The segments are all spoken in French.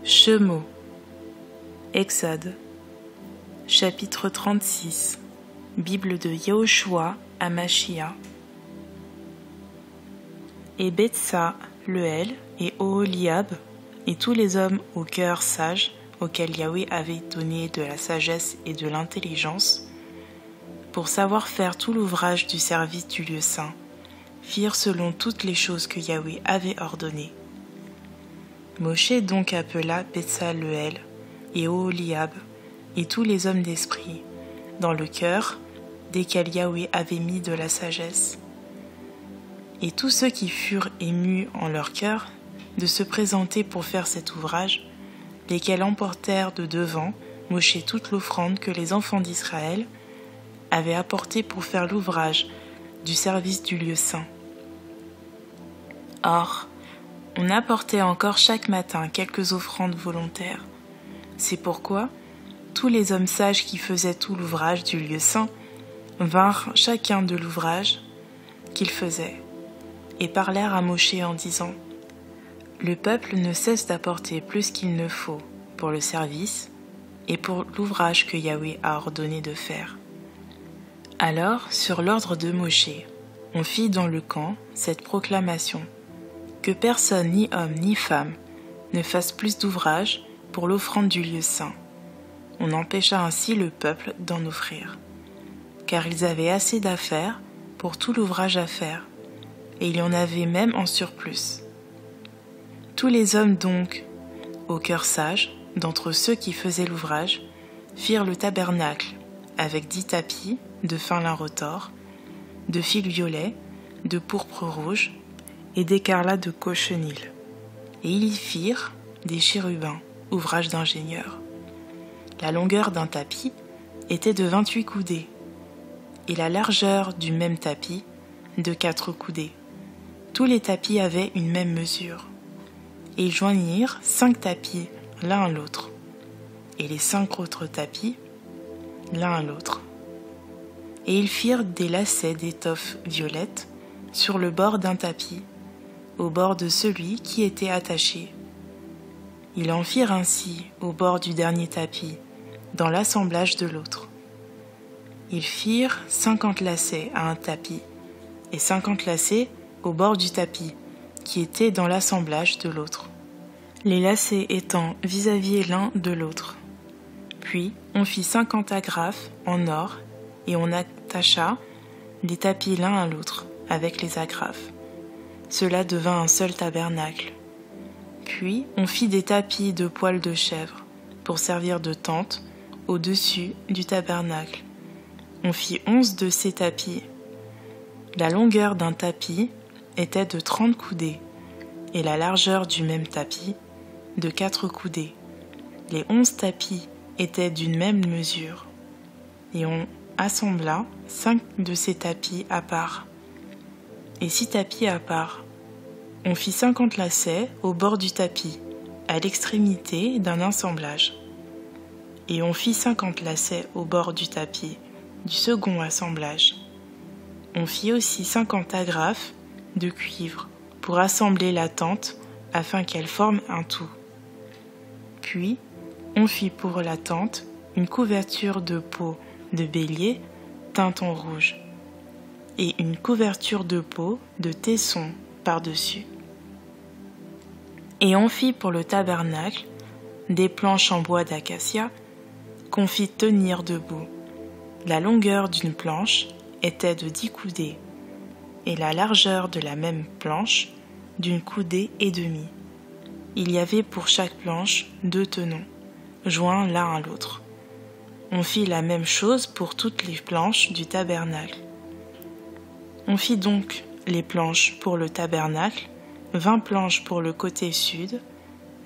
Shemo. Exode. Chapitre 36. Bible de Yehoshua à Machia. Et Betsa, Leuel, et Oholiab, et tous les hommes au cœur sage, auxquels Yahweh avait donné de la sagesse et de l'intelligence, pour savoir faire tout l'ouvrage du service du lieu saint, firent selon toutes les choses que Yahweh avait ordonnées. Moshe donc appela Betsa-Leuel et Oholiab et tous les hommes d'esprit, dans le cœur, desquels Yahweh avait mis de la sagesse. Et tous ceux qui furent émus en leur cœur de se présenter pour faire cet ouvrage, lesquels emportèrent de devant Moshe toute l'offrande que les enfants d'Israël avaient apportée pour faire l'ouvrage du service du lieu saint. Or, on apportait encore chaque matin quelques offrandes volontaires. C'est pourquoi tous les hommes sages qui faisaient tout l'ouvrage du lieu saint vinrent chacun de l'ouvrage qu'ils faisaient, et parlèrent à Moshe en disant : Le peuple ne cesse d'apporter plus qu'il ne faut pour le service et pour l'ouvrage que Yahweh a ordonné de faire. Alors, sur l'ordre de Moshe, on fit dans le camp cette proclamation : que personne, ni homme ni femme, ne fasse plus d'ouvrage pour l'offrande du lieu saint. On empêcha ainsi le peuple d'en offrir, car ils avaient assez d'affaires pour tout l'ouvrage à faire, et il y en avait même en surplus. Tous les hommes donc, au cœur sage, d'entre ceux qui faisaient l'ouvrage, firent le tabernacle avec 10 tapis de fin lin retors, de fil violet, de pourpre rouge et d'écarlate de cochenille. Et ils y firent des chérubins, ouvrage d'ingénieur. La longueur d'un tapis était de 28 coudées, et la largeur du même tapis de 4 coudées. Tous les tapis avaient une même mesure. Et ils joignirent 5 tapis l'un à l'autre, et les 5 autres tapis l'un à l'autre. Et ils firent des lacets d'étoffe violette sur le bord d'un tapis, au bord de celui qui était attaché. Ils en firent ainsi au bord du dernier tapis, dans l'assemblage de l'autre. Ils firent 50 lacets à un tapis, et 50 lacets au bord du tapis, qui était dans l'assemblage de l'autre, les lacets étant vis-à-vis l'un de l'autre. Puis on fit 50 agrafes en or, et on attacha les tapis l'un à l'autre avec les agrafes. Cela devint un seul tabernacle. Puis on fit des tapis de poils de chèvre pour servir de tente au-dessus du tabernacle. On fit 11 de ces tapis. La longueur d'un tapis était de 30 coudées et la largeur du même tapis de 4 coudées. Les 11 tapis étaient d'une même mesure, et on assembla 5 de ces tapis à part et 6 tapis à part. On fit 50 lacets au bord du tapis, à l'extrémité d'un assemblage. Et on fit 50 lacets au bord du tapis du second assemblage. On fit aussi 50 agrafes de cuivre pour assembler la tente afin qu'elle forme un tout. Puis, on fit pour la tente une couverture de peau de bélier teinte en rouge et une couverture de peau de tesson par-dessus. Et on fit pour le tabernacle des planches en bois d'acacia qu'on fit tenir debout. La longueur d'une planche était de 10 coudées, et la largeur de la même planche d'une coudée et demie. Il y avait pour chaque planche 2 tenons, joints l'un à l'autre. On fit la même chose pour toutes les planches du tabernacle. On fit donc les planches pour le tabernacle, 20 planches pour le côté sud,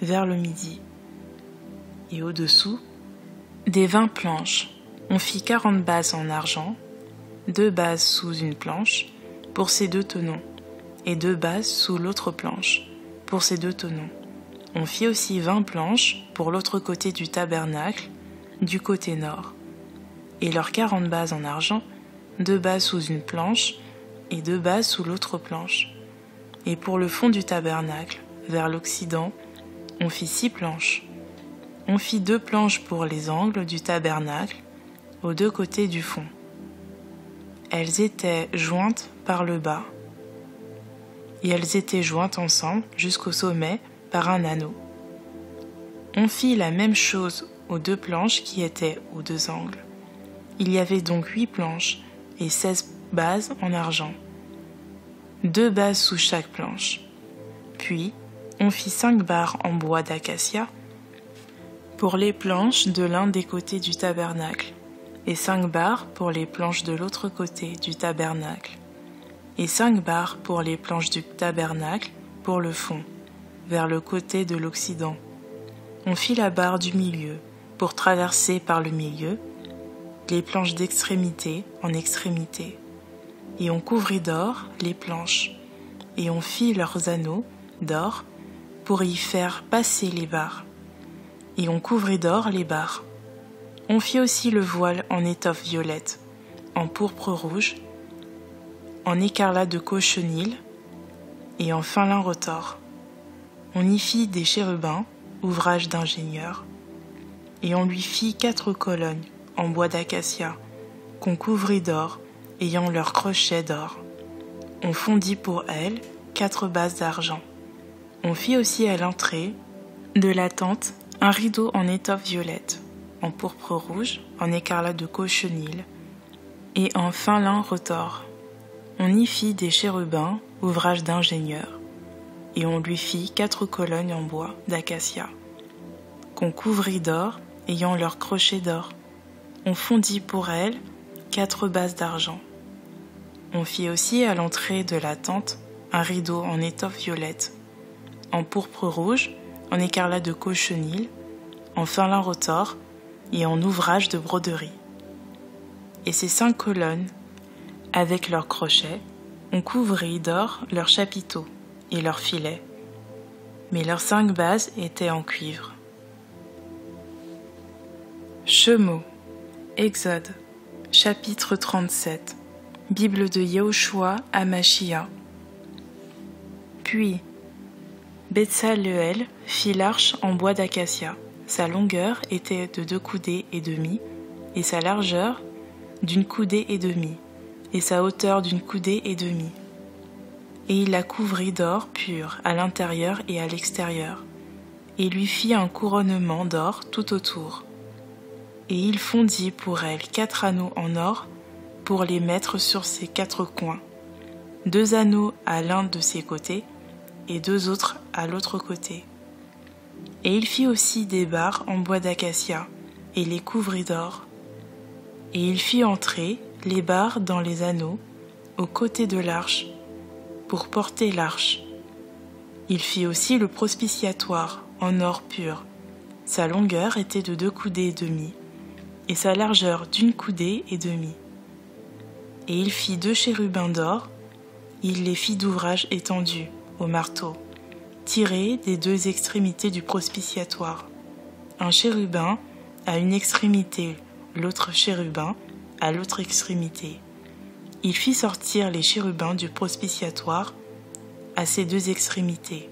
vers le midi. Et au-dessous, des 20 planches, on fit 40 bases en argent, 2 bases sous une planche, pour ces 2 tenons, et 2 bases sous l'autre planche, pour ces 2 tenons. On fit aussi 20 planches pour l'autre côté du tabernacle, du côté nord, et leurs 40 bases en argent, 2 bases sous une planche, et 2 bases sous l'autre planche. Et pour le fond du tabernacle, vers l'occident, On fit 6 planches. On fit 2 planches pour les angles du tabernacle, aux 2 côtés du fond. Elles étaient jointes par le bas, et elles étaient jointes ensemble jusqu'au sommet par un anneau. On fit la même chose aux 2 planches qui étaient aux 2 angles. Il y avait donc 8 planches et 16 bases en argent, 2 bases sous chaque planche. Puis, on fit 5 barres en bois d'acacia pour les planches de l'un des côtés du tabernacle, et 5 barres pour les planches de l'autre côté du tabernacle, et 5 barres pour les planches du tabernacle pour le fond, vers le côté de l'Occident. On fit la barre du milieu pour traverser par le milieu les planches d'extrémité en extrémité, et on couvrit d'or les planches, et on fit leurs anneaux d'or pour y faire passer les barres, et on couvrit d'or les barres. On fit aussi le voile en étoffe violette, en pourpre rouge, en écarlate de cochenille et en fin lin retors. On y fit des chérubins, ouvrage d'ingénieur, et on lui fit 4 colonnes en bois d'acacia, qu'on couvrit d'or, ayant leurs crochets d'or. On fondit pour elles 4 bases d'argent. On fit aussi à l'entrée de la tente un rideau en étoffe violette, en pourpre rouge, en écarlate de cochenille et en fin lin retors. On y fit des chérubins, ouvrage d'ingénieur, et on lui fit 4 colonnes en bois d'acacia, qu'on couvrit d'or, ayant leurs crochets d'or. On fondit pour elles 4 bases d'argent. On fit aussi à l'entrée de la tente un rideau en étoffe violette, en pourpre rouge, en écarlate de cochenille, en fin lin retors et en ouvrage de broderie. Et ces 5 colonnes, avec leurs crochets, on couvrit d'or leurs chapiteaux et leurs filets, mais leurs 5 bases étaient en cuivre. Shemot, Exode, chapitre 37, Bible de Yehoshua Amashia. Puis, Betsaleel fit l'arche en bois d'acacia. Sa longueur était de 2 coudées et demie, et sa largeur d'1 coudée et demie, et sa hauteur d'1 coudée et demie. Et il la couvrit d'or pur à l'intérieur et à l'extérieur, et lui fit un couronnement d'or tout autour. Et il fondit pour elle 4 anneaux en or pour les mettre sur ses 4 coins, 2 anneaux à l'un de ses côtés et 2 autres à l'autre côté. Et il fit aussi des barres en bois d'acacia et les couvrit d'or. Et il fit entrer les barres dans les anneaux aux côtés de l'arche pour porter l'arche. Il fit aussi le propitiatoire en or pur. Sa longueur était de 2 coudées et demie, et sa largeur d'1 coudée et demie. Et il fit 2 chérubins d'or, il les fit d'ouvrage étendu, au marteau, tirés des 2 extrémités du propitiatoire. Un chérubin à une extrémité, l'autre chérubin à l'autre extrémité. Il fit sortir les chérubins du propitiatoire à ces 2 extrémités,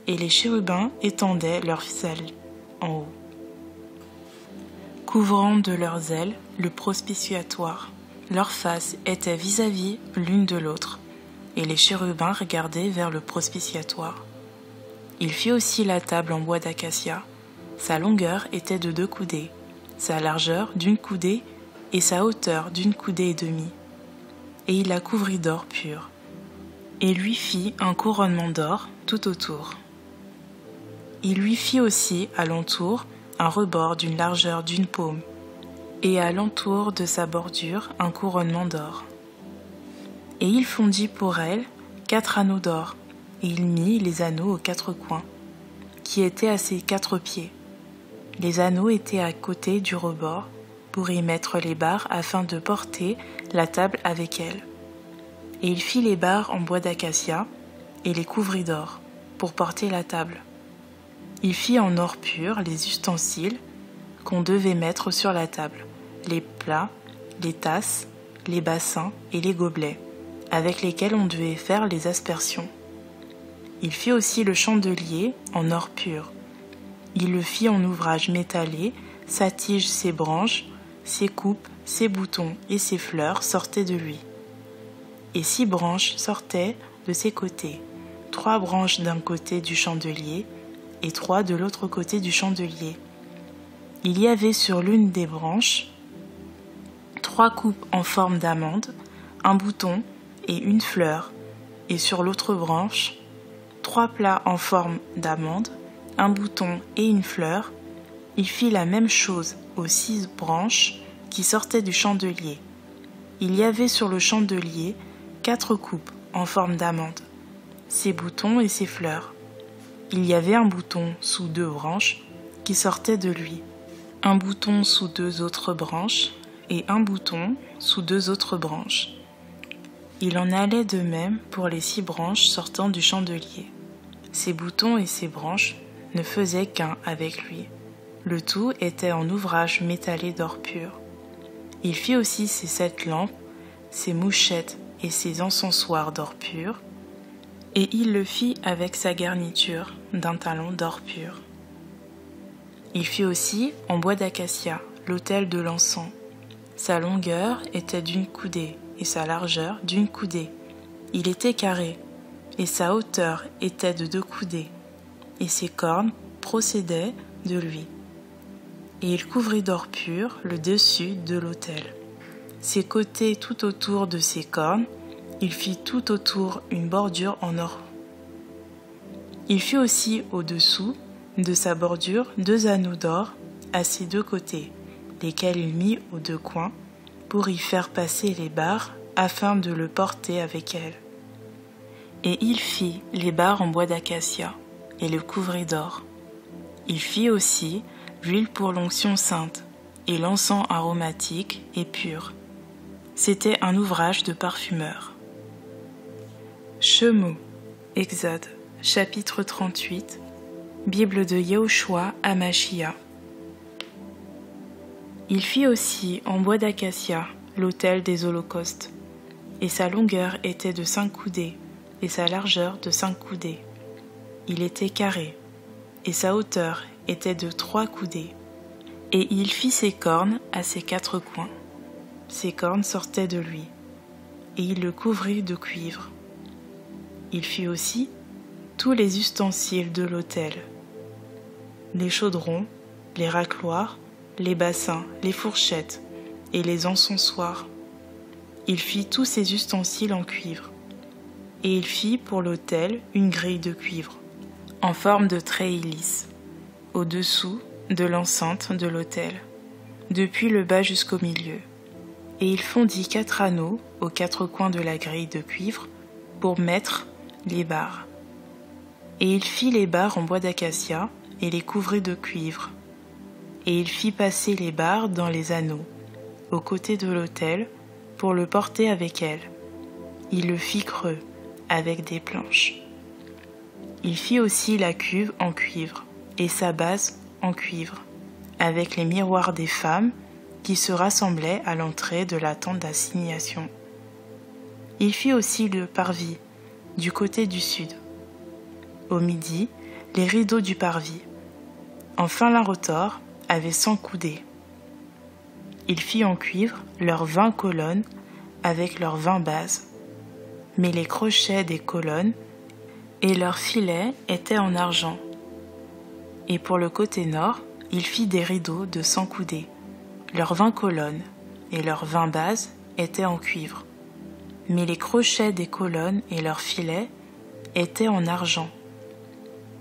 et les chérubins étendaient leurs ailes en haut, couvrant de leurs ailes le propitiatoire. Leurs faces étaient vis-à-vis l'une de l'autre, et les chérubins regardaient vers le propitiatoire. Il fit aussi la table en bois d'acacia. Sa longueur était de 2 coudées, sa largeur d'1 coudée et sa hauteur d'1 coudée et demie. Et il la couvrit d'or pur, et lui fit un couronnement d'or tout autour. Il lui fit aussi à l'entour un rebord d'une largeur d'1 paume, et à l'entour de sa bordure un couronnement d'or. Et il fondit pour elle 4 anneaux d'or, et il mit les anneaux aux 4 coins, qui étaient à ses 4 pieds. Les anneaux étaient à côté du rebord, pour y mettre les barres afin de porter la table avec elles. Et il fit les barres en bois d'acacia, et les couvrit d'or, pour porter la table. Il fit en or pur les ustensiles qu'on devait mettre sur la table, les plats, les tasses, les bassins et les gobelets, avec lesquels on devait faire les aspersions. Il fit aussi le chandelier en or pur, Il le fit en ouvrage métallé, sa tige, ses branches, ses coupes, ses boutons et ses fleurs sortaient de lui. Et 6 branches sortaient de ses côtés, 3 branches d'un côté du chandelier et 3 de l'autre côté du chandelier. Il y avait sur l'une des branches 3 coupes en forme d'amande, un bouton et une fleur, et sur l'autre branche 3 plats en forme d'amande, un bouton et une fleur. Il fit la même chose aux 6 branches qui sortaient du chandelier. Il y avait sur le chandelier 4 coupes en forme d'amande, ses boutons et ses fleurs. Il y avait un bouton sous 2 branches qui sortaient de lui, un bouton sous 2 autres branches et un bouton sous 2 autres branches. Il en allait de même pour les 6 branches sortant du chandelier. Ses boutons et ses branches ne faisaient qu'un avec lui. Le tout était en ouvrage métallé d'or pur. Il fit aussi ses 7 lampes, ses mouchettes et ses encensoirs d'or pur, et il le fit avec sa garniture d'un talon d'or pur. Il fit aussi en bois d'acacia l'autel de l'encens. Sa longueur était d'1 coudée et sa largeur d'1 coudée. Il était carré, et sa hauteur était de 2 coudées, et ses cornes procédaient de lui. Et il couvrit d'or pur le dessus de l'autel. Ses côtés tout autour de ses cornes, il fit tout autour une bordure en or. Il fit aussi au-dessous de sa bordure 2 anneaux d'or à ses 2 côtés, lesquels il mit aux 2 coins pour y faire passer les barres afin de le porter avec elles. Et il fit les barres en bois d'acacia et le couvrit d'or. Il fit aussi l'huile pour l'onction sainte et l'encens aromatique et pur. C'était un ouvrage de parfumeur. Shemot, Exode, chapitre 38, Bible de Yehoshua Hamashia. Il fit aussi en bois d'acacia l'autel des holocaustes, et sa longueur était de 5 coudées, et sa largeur de 5 coudées. Il était carré, et sa hauteur était de 3 coudées. Et il fit ses cornes à ses 4 coins. Ses cornes sortaient de lui, et il le couvrit de cuivre. Il fit aussi tous les ustensiles de l'autel, les chaudrons, les racloirs, les bassins, les fourchettes et les encensoirs. Il fit tous ces ustensiles en cuivre. Et il fit pour l'autel une grille de cuivre, en forme de treillis lisse, au-dessous de l'enceinte de l'autel, depuis le bas jusqu'au milieu. Et il fondit 4 anneaux aux 4 coins de la grille de cuivre pour mettre les barres. Et il fit les barres en bois d'acacia et les couvrit de cuivre. Et il fit passer les barres dans les anneaux, aux côtés de l'autel, pour le porter avec elles. Il le fit creux, avec des planches. Il fit aussi la cuve en cuivre, et sa base en cuivre, avec les miroirs des femmes qui se rassemblaient à l'entrée de la tente d'assignation. Il fit aussi le parvis, du côté du sud. Au midi, les rideaux du parvis. Enfin l'un retors avait 100 coudées. Il fit en cuivre leurs 20 colonnes avec leurs 20 bases. Mais les crochets des colonnes et leurs filets étaient en argent. Et pour le côté nord, il fit des rideaux de 100 coudées. Leurs 20 colonnes et leurs 20 bases étaient en cuivre. Mais les crochets des colonnes et leurs filets étaient en argent.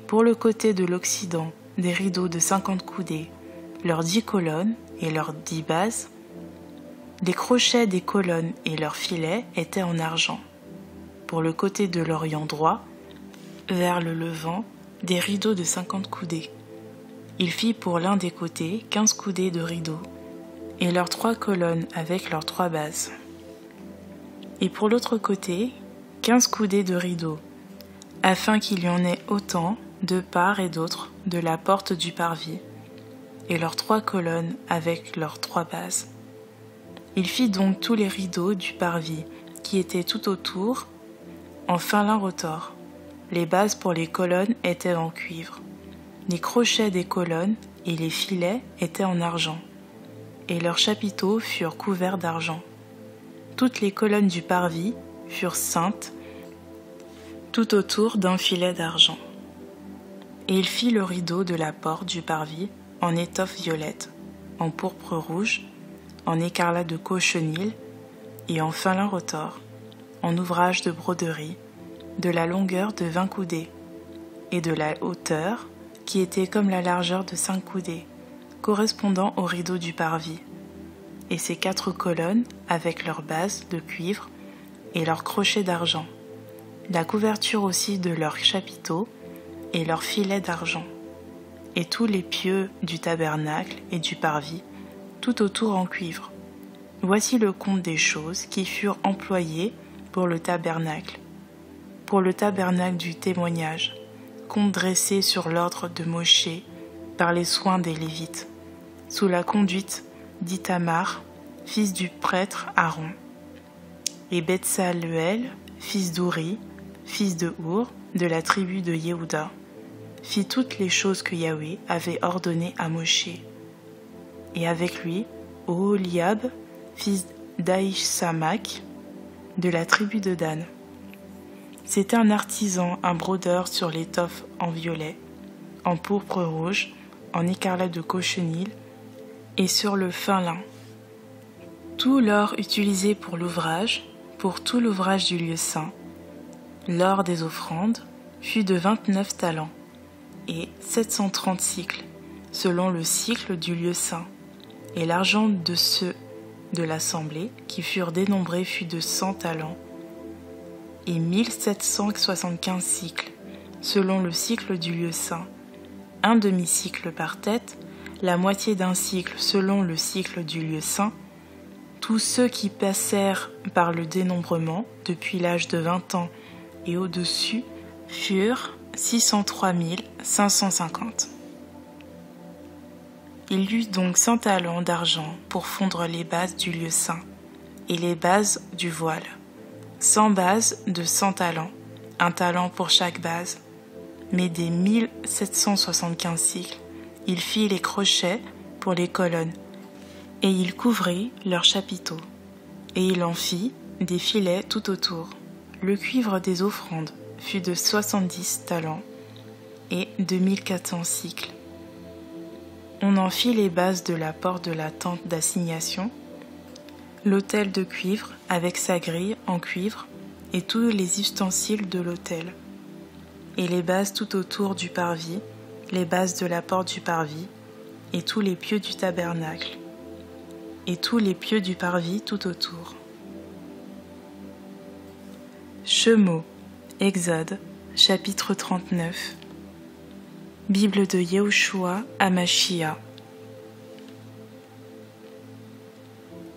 Pour le côté de l'occident, des rideaux de 50 coudées, leurs 10 colonnes et leurs 10 bases. Les crochets des colonnes et leurs filets étaient en argent. Pour le côté de l'orient droit, vers le levant, des rideaux de 50 coudées. Il fit pour l'un des côtés 15 coudées de rideaux, et leurs 3 colonnes avec leurs 3 bases. Et pour l'autre côté, 15 coudées de rideaux, afin qu'il y en ait autant de part et d'autre de la porte du parvis, et leurs 3 colonnes avec leurs 3 bases. Il fit donc tous les rideaux du parvis qui étaient tout autour, en fin lin retors. Les bases pour les colonnes étaient en cuivre. Les crochets des colonnes et les filets étaient en argent, et leurs chapiteaux furent couverts d'argent. Toutes les colonnes du parvis furent ceintes tout autour d'un filet d'argent. Et il fit le rideau de la porte du parvis en étoffe violette, en pourpre rouge, en écarlate de cochenille et en fin lin retors, en ouvrage de broderie, de la longueur de 20 coudées, et de la hauteur qui était comme la largeur de 5 coudées, correspondant au rideau du parvis. Et ces 4 colonnes avec leurs bases de cuivre et leurs crochets d'argent, la couverture aussi de leurs chapiteaux et leurs filets d'argent, et tous les pieux du tabernacle et du parvis, tout autour en cuivre. Voici le compte des choses qui furent employées pour le tabernacle du témoignage, compte dressé sur l'ordre de Moshe par les soins des Lévites, sous la conduite d'Ithamar, fils du prêtre Aaron, et Betsaluel, fils d'Ouri, fils de Our, de la tribu de Yehuda, fit toutes les choses que Yahweh avait ordonnées à Moshe. Et avec lui, Oholiab, fils d'Aïch-Samak, de la tribu de Dan. C'était un artisan, un brodeur sur l'étoffe en violet, en pourpre rouge, en écarlate de cochenille et sur le fin lin. Tout l'or utilisé pour l'ouvrage, pour tout l'ouvrage du lieu saint, l'or des offrandes, fut de 29 talents et 730 cycles, selon le cycle du lieu saint, et l'argent de ceux de l'assemblée qui furent dénombrés fut de 100 talents et 1775 cycles, selon le cycle du lieu saint, un demi-cycle par tête, la moitié d'un cycle selon le cycle du lieu saint. Tous ceux qui passèrent par le dénombrement depuis l'âge de 20 ans et au-dessus furent 603 550. Il y eut donc 100 talents d'argent pour fondre les bases du lieu saint et les bases du voile, 100 bases de 100 talents, un talent pour chaque base, mais des 1775 cycles. Il fit les crochets pour les colonnes, et il couvrit leurs chapiteaux, et il en fit des filets tout autour. Le cuivre des offrandes fut de 70 talents et 2400 cycles. On en fit les bases de la porte de la tente d'assignation, l'autel de cuivre avec sa grille en cuivre et tous les ustensiles de l'autel, et les bases tout autour du parvis, les bases de la porte du parvis, et tous les pieux du tabernacle, et tous les pieux du parvis tout autour. Shemo, Exode, chapitre 39. Bible de Yehoshua Amashia.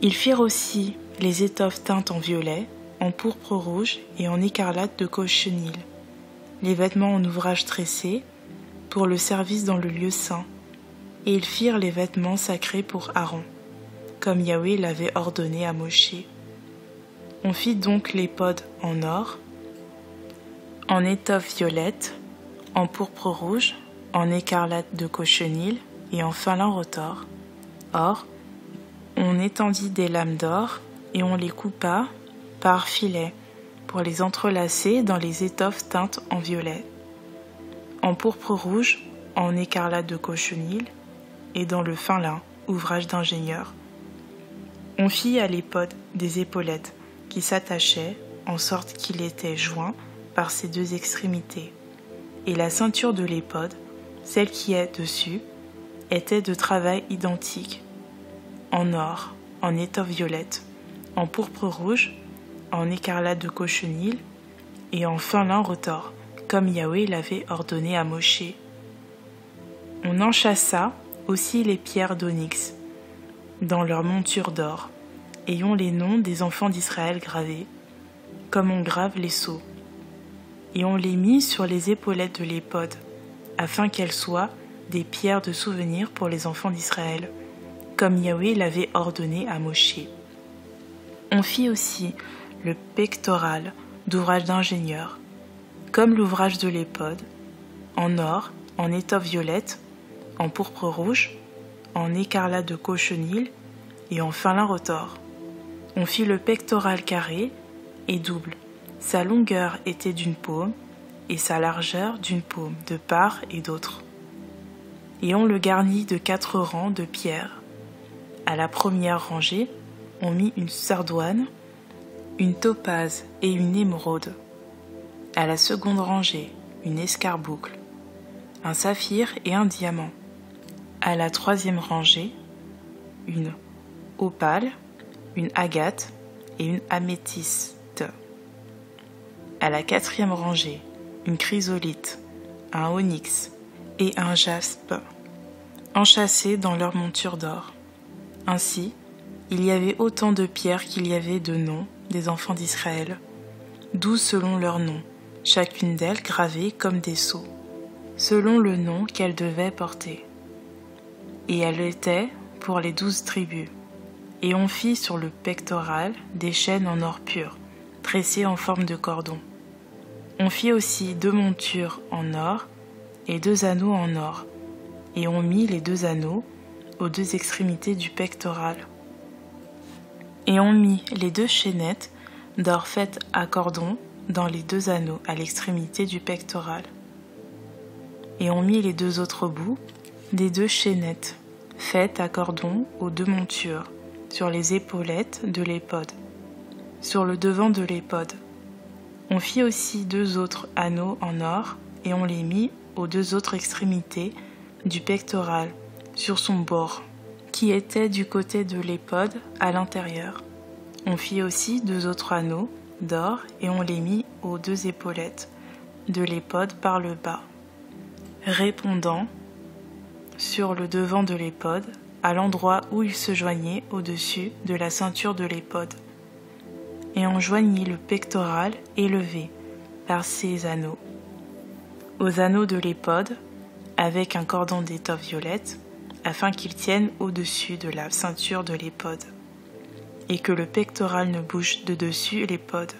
Ils firent aussi les étoffes teintes en violet, en pourpre rouge et en écarlate de cochenille, les vêtements en ouvrage tressé, pour le service dans le lieu saint, et ils firent les vêtements sacrés pour Aaron, comme Yahweh l'avait ordonné à Moshe. On fit donc l'éphod en or, en étoffe violette, en pourpre rouge, en écarlate de cochenille et en fin lin retors. Or, on étendit des lames d'or et on les coupa par filets pour les entrelacer dans les étoffes teintes en violet, en pourpre rouge, en écarlate de cochenille et dans le fin lin, ouvrage d'ingénieur. On fit à l'éphod des épaulettes qui s'attachaient en sorte qu'il était joint par ses deux extrémités, et la ceinture de l'éphod, celle qui est dessus, était de travail identique, en or, en étoffe violette, en pourpre rouge, en écarlate de cochenille et en fin lin retors, comme Yahweh l'avait ordonné à Moshe. On enchâssa aussi les pierres d'onyx dans leur monture d'or, ayant les noms des enfants d'Israël gravés, comme on grave les sceaux, et on les mit sur les épaulettes de l'éphod, afin qu'elles soient des pierres de souvenir pour les enfants d'Israël, comme Yahweh l'avait ordonné à Moshe. On fit aussi le pectoral d'ouvrage d'ingénieur, comme l'ouvrage de l'éphod, en or en étoffe violette, en pourpre rouge, en écarlate de cochenille et en fin lin retors. On fit le pectoral carré et double. Sa longueur était d'une paume et sa largeur d'une paume de part et d'autre. Et on le garnit de 4 rangs de pierres. À la première rangée, on mit une sardoine, une topaze et une émeraude. À la seconde rangée, une escarboucle, un saphir et un diamant. À la troisième rangée, une opale, une agate et une améthyste. À la quatrième rangée, une chrysolite, un onyx et un jaspe, enchâssés dans leur monture d'or. Ainsi, il y avait autant de pierres qu'il y avait de noms des enfants d'Israël, 12 selon leur nom, chacune d'elles gravée comme des sceaux, selon le nom qu'elle devait porter. Et elle était pour les 12 tribus. Et on fit sur le pectoral des chaînes en or pur, tressées en forme de cordon. On fit aussi 2 montures en or et 2 anneaux en or, et on mit les 2 anneaux aux 2 extrémités du pectoral. Et on mit les 2 chaînettes d'or faites à cordon dans les 2 anneaux à l'extrémité du pectoral. Et on mit les 2 autres bouts des 2 chaînettes faites à cordon aux 2 montures, sur les épaulettes de l'éphod, sur le devant de l'éphod. On fit aussi 2 autres anneaux en or et on les mit aux 2 autres extrémités du pectoral, sur son bord, qui était du côté de l'éphod à l'intérieur. On fit aussi 2 autres anneaux d'or et on les mit aux 2 épaulettes de l'éphod par le bas, répondant sur le devant de l'éphod, à l'endroit où il se joignait au-dessus de la ceinture de l'éphod. Et on joignit le pectoral élevé par ces anneaux aux anneaux de l'éphod avec un cordon d'étoffe violette, afin qu'il tienne au-dessus de la ceinture de l'éphod, et que le pectoral ne bouge de dessus l'éphod,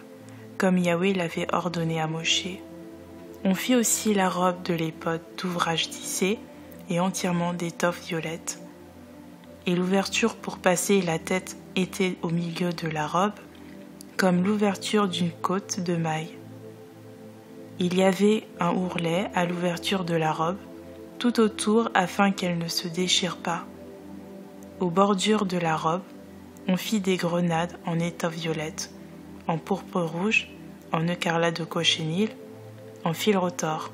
comme Yahweh l'avait ordonné à Moshe. On fit aussi la robe de l'éphod d'ouvrage tissé et entièrement d'étoffe violette. Et l'ouverture pour passer la tête était au milieu de la robe, comme l'ouverture d'une côte de mailles. Il y avait un ourlet à l'ouverture de la robe, tout autour afin qu'elle ne se déchire pas. Aux bordures de la robe, on fit des grenades en étoffe violette, en pourpre rouge, en écarlate de cochenille, en fil retors.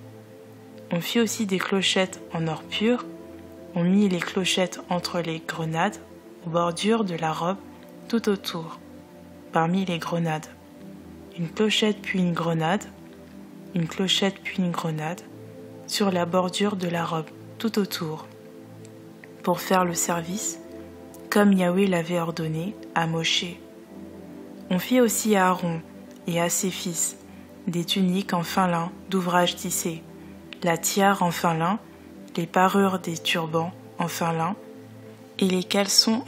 On fit aussi des clochettes en or pur. On mit les clochettes entre les grenades, aux bordures de la robe, tout autour, parmi les grenades. Une clochette puis une grenade, une clochette puis une grenade, sur la bordure de la robe, tout autour, pour faire le service, comme Yahweh l'avait ordonné à Moshe. On fit aussi à Aaron et à ses fils des tuniques en fin lin d'ouvrage tissé, la tiare en fin lin, les parures des turbans en fin lin, et les caleçons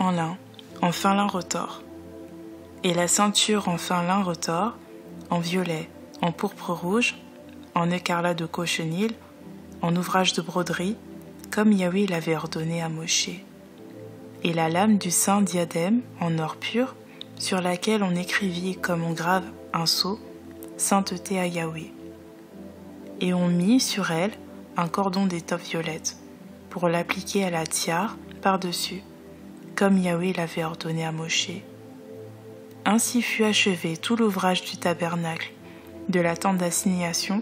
en fin lin retors, et la ceinture en fin lin retors, en violet, en pourpre rouge, en écarlate de cochenille, en ouvrage de broderie, comme Yahweh l'avait ordonné à Moshe. Et la lame du saint diadème en or pur, sur laquelle on écrivit comme on grave un sceau, sainteté à Yahweh. Et on mit sur elle un cordon d'étoffe violette, pour l'appliquer à la tiare par-dessus, comme Yahweh l'avait ordonné à Moshe. Ainsi fut achevé tout l'ouvrage du tabernacle, de la tente d'assignation.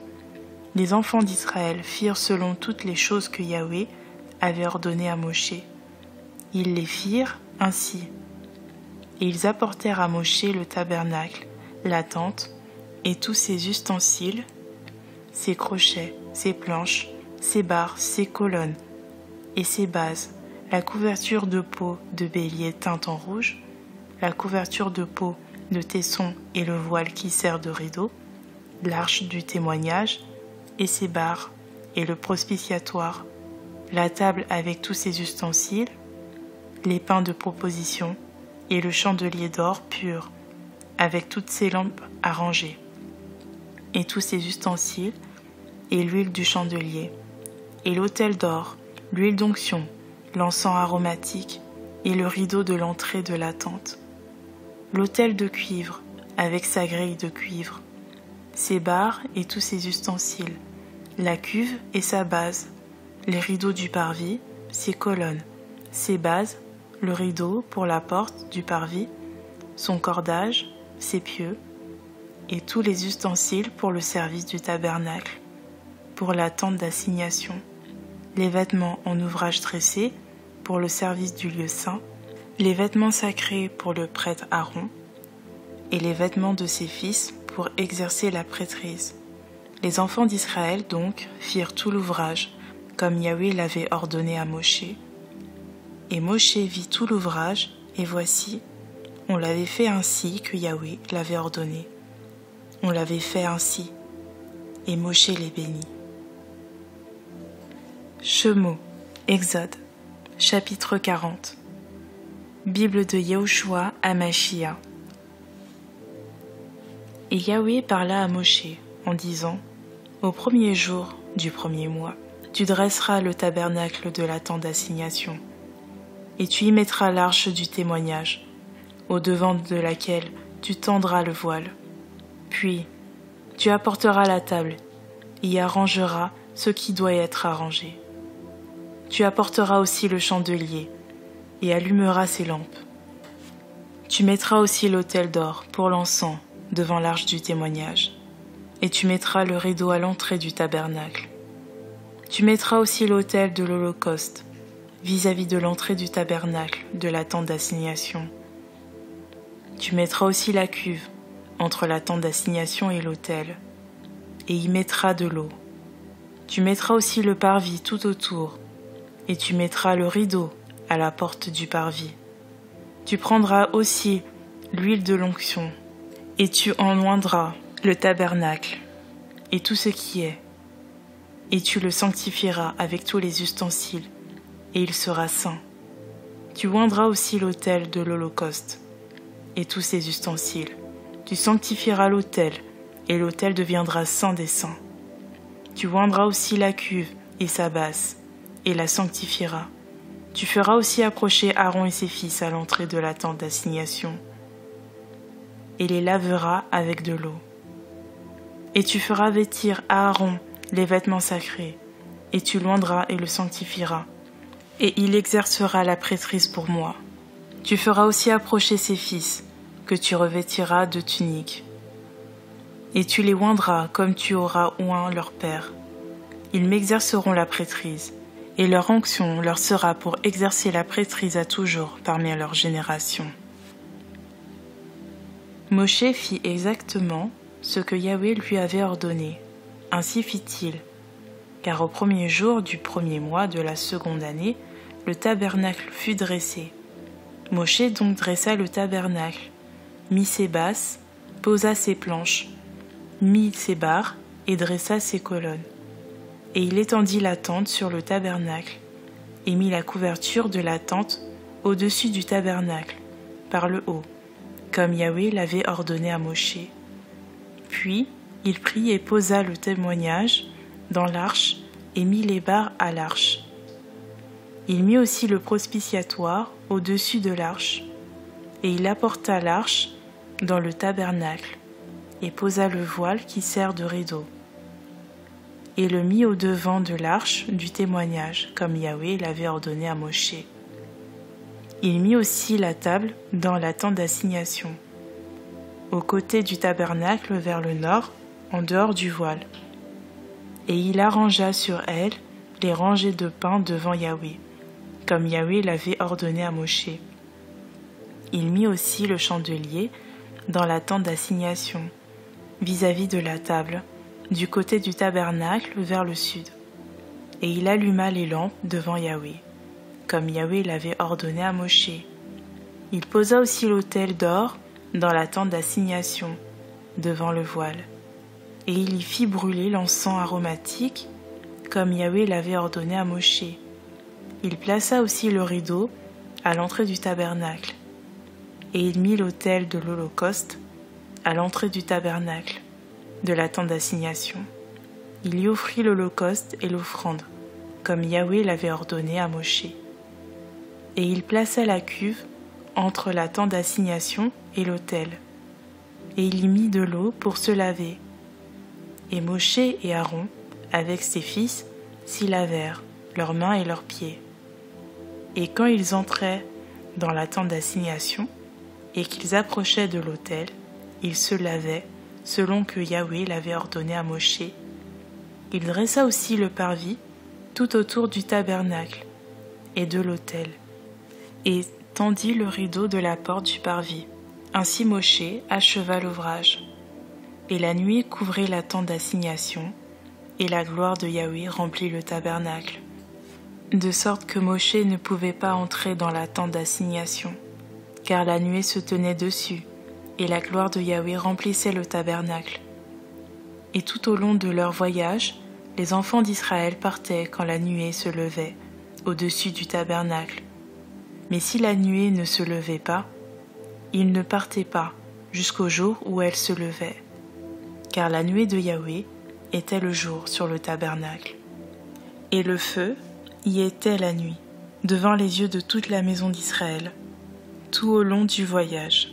Les enfants d'Israël firent selon toutes les choses que Yahweh avait ordonnées à Moshe. Ils les firent ainsi. Et ils apportèrent à Moshe le tabernacle, la tente, et tous ses ustensiles, ses crochets, ses planches, ses barres, ses colonnes, et ses bases, la couverture de peau de bélier teinte en rouge, la couverture de peau de tesson et le voile qui sert de rideau, l'arche du témoignage, et ses barres, et le propitiatoire, la table avec tous ses ustensiles, les pains de proposition, et le chandelier d'or pur, avec toutes ses lampes arrangées, et tous ses ustensiles, et l'huile du chandelier, et l'autel d'or, l'huile d'onction, l'encens aromatique et le rideau de l'entrée de la tente. L'autel de cuivre, avec sa grille de cuivre, ses barres et tous ses ustensiles, la cuve et sa base, les rideaux du parvis, ses colonnes, ses bases, le rideau pour la porte du parvis, son cordage, ses pieux, et tous les ustensiles pour le service du tabernacle, pour la tente d'assignation, les vêtements en ouvrage tressé pour le service du lieu saint, les vêtements sacrés pour le prêtre Aaron, et les vêtements de ses fils pour exercer la prêtrise. Les enfants d'Israël donc firent tout l'ouvrage, comme Yahweh l'avait ordonné à Moshe. Et Moshe vit tout l'ouvrage, et voici, on l'avait fait ainsi que Yahweh l'avait ordonné. On l'avait fait ainsi, et Moshe les bénit. Shemo, Exode, chapitre 40. Bible de Yehoshua à Machia. Et Yahweh parla à Moshe en disant, au premier jour du premier mois, tu dresseras le tabernacle de la tente d'assignation, et tu y mettras l'arche du témoignage, au devant de laquelle tu tendras le voile. Puis, tu apporteras la table, et y arrangeras ce qui doit être arrangé. Tu apporteras aussi le chandelier, et allumeras ses lampes. Tu mettras aussi l'autel d'or pour l'encens devant l'arche du témoignage, et tu mettras le rideau à l'entrée du tabernacle. Tu mettras aussi l'autel de l'Holocauste, vis-à-vis de l'entrée du tabernacle de la tente d'assignation. Tu mettras aussi la cuve entre la tente d'assignation et l'autel, et y mettras de l'eau. Tu mettras aussi le parvis tout autour, et tu mettras le rideau à la porte du parvis. Tu prendras aussi l'huile de l'onction, et tu en oindras le tabernacle, et tout ce qui est, et tu le sanctifieras avec tous les ustensiles, et il sera saint. Tu oindras aussi l'autel de l'Holocauste, et tous ses ustensiles. Tu sanctifieras l'autel, et l'autel deviendra saint des saints. Tu oindras aussi la cuve et sa base, et la sanctifieras. Tu feras aussi approcher Aaron et ses fils à l'entrée de la tente d'assignation, et les laveras avec de l'eau. Et tu feras vêtir à Aaron les vêtements sacrés, et tu l'oindras et le sanctifieras, et il exercera la prêtrise pour moi. Tu feras aussi approcher ses fils, que tu revêtiras de tuniques, et tu les oindras comme tu auras oint leur père. Ils m'exerceront la prêtrise, et leur onction leur sera pour exercer la prêtrise à toujours parmi leurs générations. Moshe fit exactement ce que Yahweh lui avait ordonné. Ainsi fit-il, car au premier jour du premier mois de la seconde année, le tabernacle fut dressé. Moshe donc dressa le tabernacle, mit ses bases, posa ses planches, mit ses barres et dressa ses colonnes. Et il étendit la tente sur le tabernacle, et mit la couverture de la tente au-dessus du tabernacle, par le haut, comme Yahweh l'avait ordonné à Moshe. Puis il prit et posa le témoignage dans l'arche et mit les barres à l'arche. Il mit aussi le propitiatoire au-dessus de l'arche, et il apporta l'arche dans le tabernacle, et posa le voile qui sert de rideau, et le mit au devant de l'arche du témoignage, comme Yahweh l'avait ordonné à Moshe. Il mit aussi la table dans la tente d'assignation, au côté du tabernacle vers le nord, en dehors du voile. Et il arrangea sur elle les rangées de pain devant Yahweh, comme Yahweh l'avait ordonné à Moshe. Il mit aussi le chandelier dans la tente d'assignation, vis-à-vis de la table, du côté du tabernacle vers le sud. Et il alluma les lampes devant Yahweh, comme Yahweh l'avait ordonné à Moshe. Il posa aussi l'autel d'or dans la tente d'assignation, devant le voile. Et il y fit brûler l'encens aromatique, comme Yahweh l'avait ordonné à Moshe. Il plaça aussi le rideau à l'entrée du tabernacle, et il mit l'autel de l'Holocauste à l'entrée du tabernacle, de la tente d'assignation. Il y offrit l'Holocauste et l'offrande, comme Yahweh l'avait ordonné à Moshe. Et il plaça la cuve entre la tente d'assignation et l'autel, et il y mit de l'eau pour se laver. Et Moshe et Aaron, avec ses fils, s'y lavèrent, leurs mains et leurs pieds. Et quand ils entraient dans la tente d'assignation, et qu'ils approchaient de l'autel, ils se lavaient, selon que Yahweh l'avait ordonné à Moshe. Il dressa aussi le parvis tout autour du tabernacle et de l'autel, et tendit le rideau de la porte du parvis. Ainsi Moshe acheva l'ouvrage. Et la nuée couvrit la tente d'assignation, et la gloire de Yahweh remplit le tabernacle, de sorte que Moshe ne pouvait pas entrer dans la tente d'assignation, car la nuée se tenait dessus, et la gloire de Yahweh remplissait le tabernacle. Et tout au long de leur voyage, les enfants d'Israël partaient quand la nuée se levait au-dessus du tabernacle. Mais si la nuée ne se levait pas, ils ne partaient pas jusqu'au jour où elle se levait, car la nuée de Yahweh était le jour sur le tabernacle. Et le feu y était la nuit, devant les yeux de toute la maison d'Israël, tout au long du voyage.